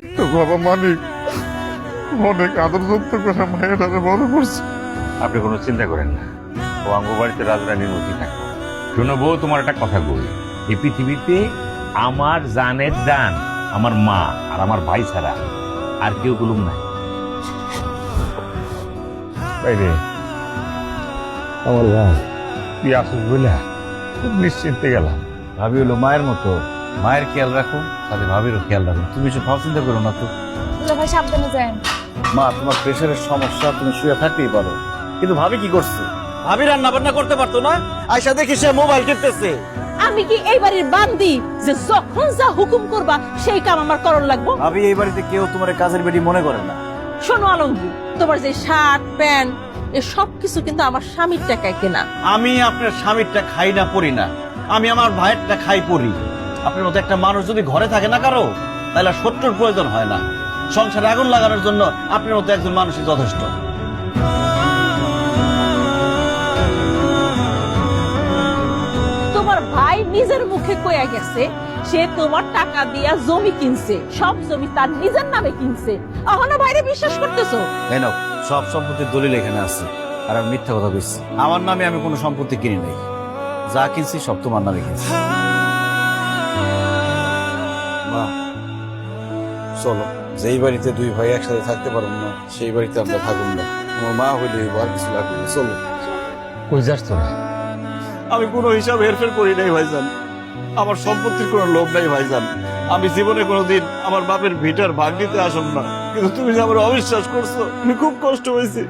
তো বাবা মানিক অনেক আদর যত্ন করে মায়েরারে বড় করছে। আপনি কোনো চিন্তা করেন না, ও অঙ্গবাড়িতে রাজরানীর মতি থাকবে। শোনো বউ, তোমার একটা কথা বলি, এই পৃথিবীতে আমার জানের দান আমার মা আর আমার ভাই ছাড়া আর কেউ গুলুম নাই। তাই রে আমার ভাই, তুই আসিস বলে খুব নিশ্চিন্তে গেলাম। ভাবি হলো মায়ের মতো, মায়ের খেয়াল রাখো, সাথে ভাবিরও খেয়াল রাখো। তুমি কিছু ভাব চিন্তা করো না তো। ভাই সাবধানে যান। মা, তোমার প্রেশারের সমস্যা, তুমি শুয়ে থাকতেই পারো, কিন্তু ভাবি কি করছে? ভাবি রান্না বান্না করতে পারতো না? আয়সা দেখি সে মোবাইল টিপতেছে। আমি কি এই বাড়ির বান্দি যে যখন যা হুকুম করবা সেই কাম আমার করণ লাগবো? ভাবি, এই বাড়িতে কেউ তোমার কাজের বেটি মনে করে না। শোনো আলমগীর, তোমার যে শার্ট প্যান্ট এ সব কিছু কিন্তু আমার স্বামীর টাকায় কেনা। আমি আপনার স্বামীরটা খাই না পড়ি না, আমি আমার ভাইয়েরটা খাই পড়ি। আপনার মতো একটা মানুষ যদি ঘরে থাকে না কারো, তাহলে আর শত্রুর প্রয়োজন হয় না। সংসারে আগুন লাগানোর জন্য আপনার মতো একজন মানুষই যথেষ্ট। তোমার ভাই নিজের মুখে কইয়া গেছে সে তোমার টাকা দিয়া জমি কিনছে, সব জমি তার নিজের নামে কিনছে। এখনো বাইরে বিশ্বাস করতেছো? এই নাও, সব সম্পত্তির দলিল এখানে আছে। আর আমি মিথ্যা কথা বলছি? আমার নামে আমি কোনো সম্পত্তি কিনি নাই, যা কিনছি সব তোমার নামে কিনছি। মা, চলো, যেই বাড়িতে দুই ভাই একসাথে থাকতে পারবো না সেই বাড়িতে আমরা থাকুন না। আমার মা হইলে আর কিছু লাগবে না, চলো। কই যাস তোরা? আমি কোনো হিসাব হেরফের করি নাই ভাইজান, আমার সম্পত্তির কোনো লোভ নাই ভাইজান। আমি জীবনে কোনোদিন আমার বাপের ভিটার ভাগ নিতে আসব না, কিন্তু তুমি যে আমার অবিশ্বাস করছো, আমি খুব কষ্ট হয়েছি।